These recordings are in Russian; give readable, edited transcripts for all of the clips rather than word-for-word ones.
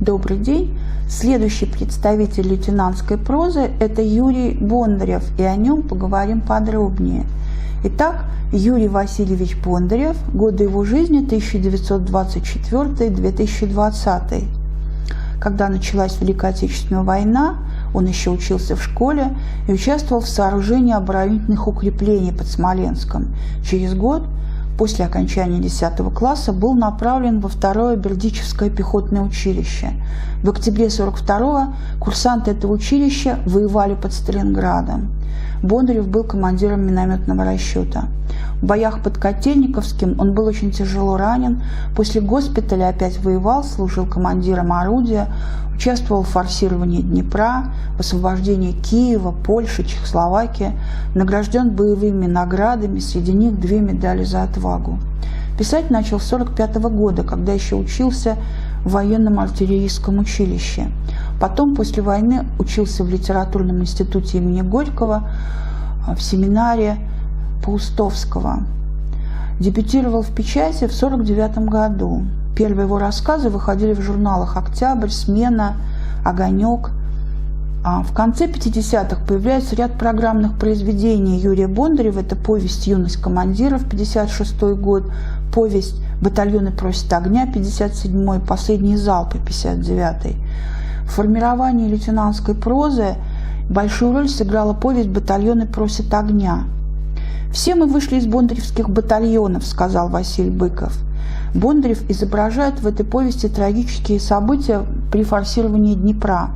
Добрый день! Следующий представитель лейтенантской прозы – это Юрий Бондарев, и о нем поговорим подробнее. Итак, Юрий Васильевич Бондарев, годы его жизни 1924-2020. Когда началась Великая Отечественная война, он еще учился в школе и участвовал в сооружении оборонительных укреплений под Смоленском. Через год, после окончания 10 класса, был направлен во 2-е Бердичевское пехотное училище. В октябре 1942-го курсанты этого училища воевали под Сталинградом. Бондарев был командиром минометного расчета. В боях под Котельниковским он был очень тяжело ранен. После госпиталя опять воевал, служил командиром орудия, участвовал в форсировании Днепра, в освобождении Киева, Польши, Чехословакии, награжден боевыми наградами, среди них 2 медали за отвагу. Писать начал с 1945 года, когда еще учился в военном артиллерийском училище. Потом, после войны, учился в литературном институте имени Горького, в семинаре Паустовского. Дебютировал в печати в 1949 году. Первые его рассказы выходили в журналах «Октябрь», «Смена», «Огонек». В конце 50-х появляется ряд программных произведений Юрия Бондарева. Это повесть «Юность командиров», 1956 год, повесть «Батальоны просят огня», 1957, «Последние залпы», 1959. В формировании лейтенантской прозы большую роль сыграла повесть «Батальоны просят огня». «Все мы вышли из бондаревских батальонов», — сказал Василий Быков. Бондарев изображает в этой повести трагические события при форсировании Днепра.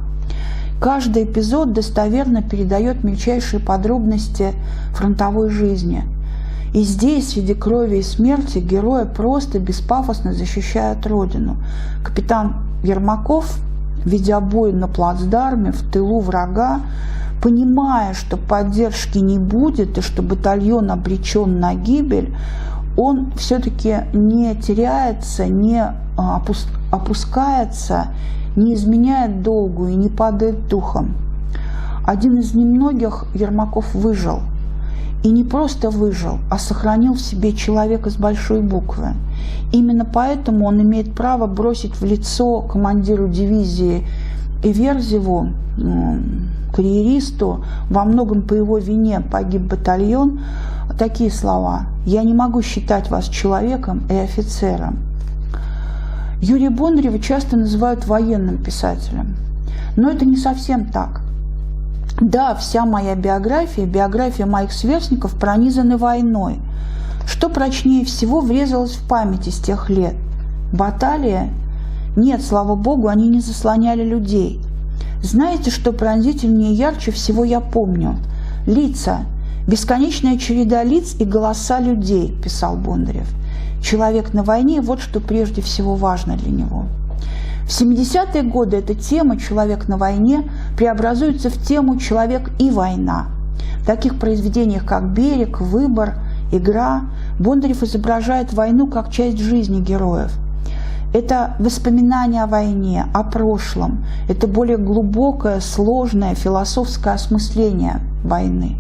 Каждый эпизод достоверно передает мельчайшие подробности фронтовой жизни. И здесь, среди крови и смерти, герои просто беспафосно защищают родину. Капитан Ермаков, ведя бой на плацдарме в тылу врага, понимая, что поддержки не будет и что батальон обречен на гибель, он все-таки не теряется, не опускается, не изменяет долгу и не падает духом. Один из немногих Ермаков выжил. И не просто выжил, а сохранил в себе человека с большой буквы. Именно поэтому он имеет право бросить в лицо командиру дивизии Эверзеву, карьеристу, во многом по его вине погиб батальон, такие слова: «Я не могу считать вас человеком и офицером». Юрия Бондарева часто называют военным писателем, но это не совсем так. Да, вся моя биография, биография моих сверстников пронизаны войной. Что прочнее всего врезалось в память из тех лет? Баталия? Нет, слава богу, они не заслоняли людей. Знаете, что пронзительнее и ярче всего я помню? Лица. Бесконечная череда лиц и голоса людей, писал Бондарев. Человек на войне – вот что прежде всего важно для него. В 70-е годы эта тема «Человек на войне» преобразуется в тему «Человек и война». В таких произведениях, как «Берег», «Выбор», «Игра» Бондарев изображает войну как часть жизни героев. Это воспоминания о войне, о прошлом. Это более глубокое, сложное философское осмысление войны.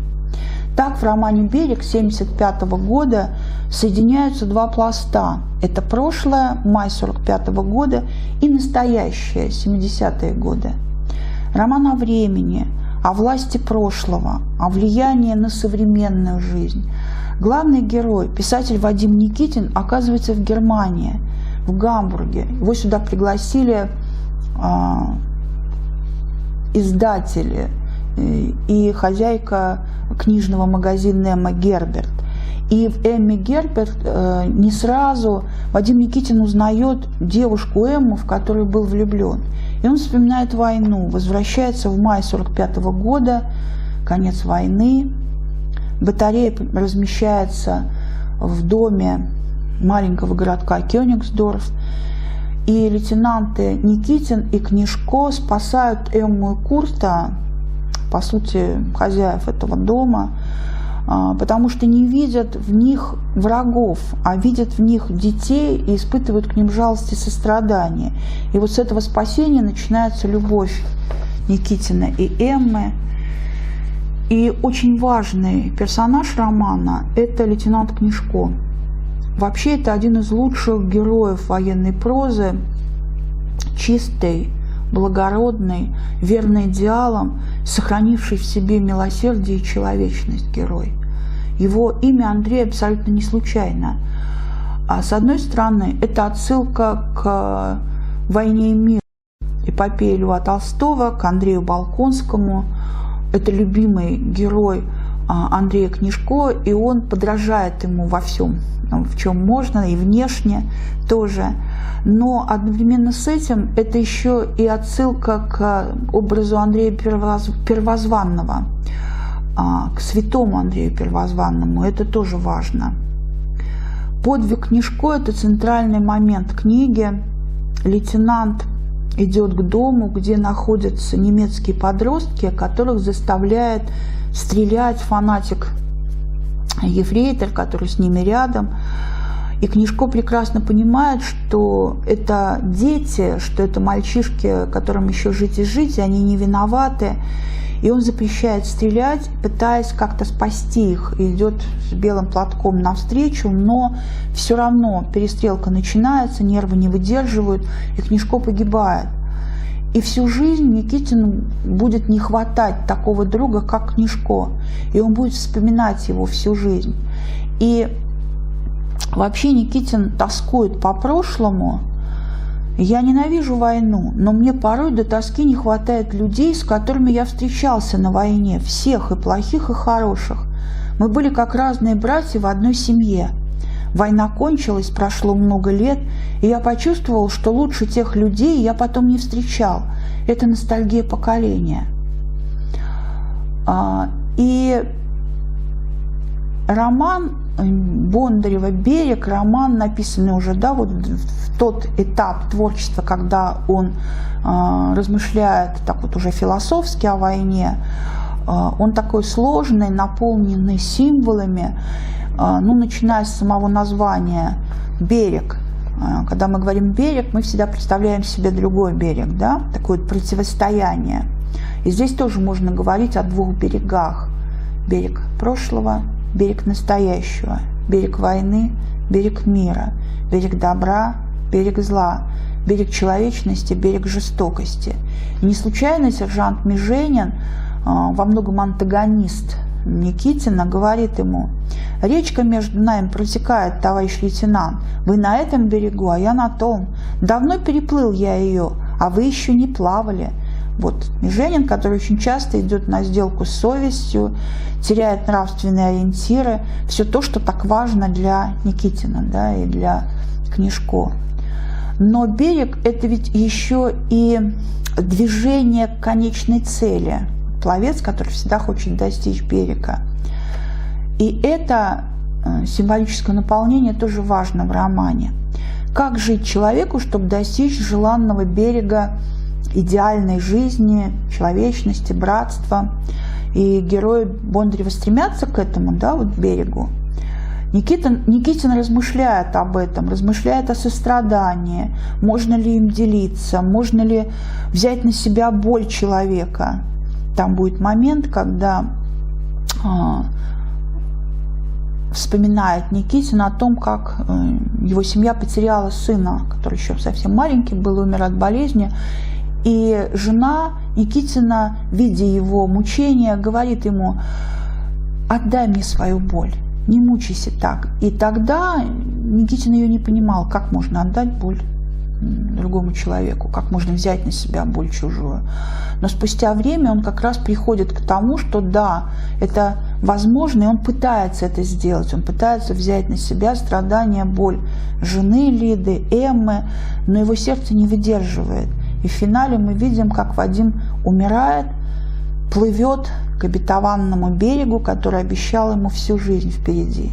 Так, в романе «Берег» 1975 года соединяются 2 пласта. Это прошлое, май 1945 года, и настоящее, 70-е годы. Роман о времени, о власти прошлого, о влиянии на современную жизнь. Главный герой, писатель Вадим Никитин, оказывается в Германии, в Гамбурге. Его сюда пригласили издатели и хозяйка книжного магазина Эмма Герберт. И в Эмме Герберт не сразу Вадим Никитин узнает девушку Эмму, в которую был влюблен. И он вспоминает войну, возвращается в мае 1945 года, конец войны. Батарея размещается в доме маленького городка Кёнигсдорф. И лейтенанты Никитин и Книжко спасают Эмму и Курта, по сути, хозяев этого дома, потому что не видят в них врагов, а видят в них детей и испытывают к ним жалость и сострадание. И вот с этого спасения начинается любовь Никитина и Эммы. И очень важный персонаж романа – это лейтенант Книжко. Вообще, это один из лучших героев военной прозы, чистый, благородный, верный идеалам, сохранивший в себе милосердие и человечность герой. Его имя Андрей абсолютно не случайно. А с одной стороны, это отсылка к «Войне и миру», эпопее Льва Толстого, к Андрею Болконскому. Это любимый герой Андрея Книжко, и он подражает ему во всем, в чем можно, и внешне тоже. Но одновременно с этим это еще и отсылка к образу Андрея Первозванного, к святому Андрею Первозванному. Это тоже важно. Подвиг Книжко – это центральный момент книги. Лейтенант идет к дому, где находятся немецкие подростки, которых заставляет стрелять фанатик-ефрейтор, который с ними рядом. И Книжко прекрасно понимает, что это дети, что это мальчишки, которым еще жить и жить, и они не виноваты. И он запрещает стрелять, пытаясь как-то спасти их. И идет с белым платком навстречу, но все равно перестрелка начинается, нервы не выдерживают, и Книжко погибает. И всю жизнь Никитину будет не хватать такого друга, как Книжко. И он будет вспоминать его всю жизнь. И вообще Никитин тоскует по прошлому. Я ненавижу войну, но мне порой до тоски не хватает людей, с которыми я встречался на войне, всех, и плохих, и хороших. Мы были как разные братья в одной семье. Война кончилась, прошло много лет, и я почувствовал, что лучше тех людей я потом не встречал. Это ностальгия поколения. И роман Бондарева «Берег», роман, написанный уже в тот этап творчества, когда он размышляет так вот уже философски о войне. Он такой сложный, наполненный символами, начиная с самого названия «Берег». Когда мы говорим «берег», мы всегда представляем себе другой берег, да? Такое вот противостояние. И здесь тоже можно говорить о двух берегах. Берег прошлого, берег настоящего, берег войны, берег мира, берег добра, берег зла, берег человечности, берег жестокости. И не случайно сержант Меженин, во многом антагонист Никитина, говорит ему: «Речка между нами протекает, товарищ лейтенант. Вы на этом берегу, а я на том. Давно переплыл я ее, а вы еще не плавали». Вот Меженин, который очень часто идет на сделку с совестью, теряет нравственные ориентиры, все то, что так важно для Никитина, да, и для Книжко. Но берег – это ведь еще и движение к конечной цели. Пловец, который всегда хочет достичь берега. И это символическое наполнение тоже важно в романе. Как жить человеку, чтобы достичь желанного берега идеальной жизни, человечности, братства. И герои Бондарева стремятся к этому, да, вот берегу. Никитин размышляет об этом, размышляет о сострадании, можно ли им делиться, можно ли взять на себя боль человека. Там будет момент, когда вспоминает Никитин о том, как его семья потеряла сына, который еще совсем маленький был, умер от болезни. И жена Никитина, видя его мучения, говорит ему: «Отдай мне свою боль, не мучайся так». И тогда Никитин ее не понимал, как можно отдать боль другому человеку, как можно взять на себя боль чужую. Но спустя время он как раз приходит к тому, что да, это возможно, и он пытается это сделать. Он пытается взять на себя страдания, боль жены Лиды, Эммы, но его сердце не выдерживает. И в финале мы видим, как Вадим умирает, плывет к обетованному берегу, который обещал ему всю жизнь впереди.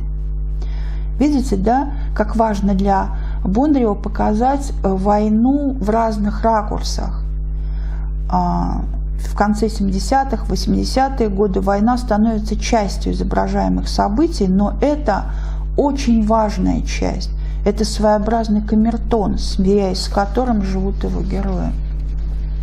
Видите, да, как важно для Бондарева показать войну в разных ракурсах. В конце 70-х, 80-е годы война становится частью изображаемых событий, но это очень важная часть. Это своеобразный камертон, смиряясь с которым живут его герои.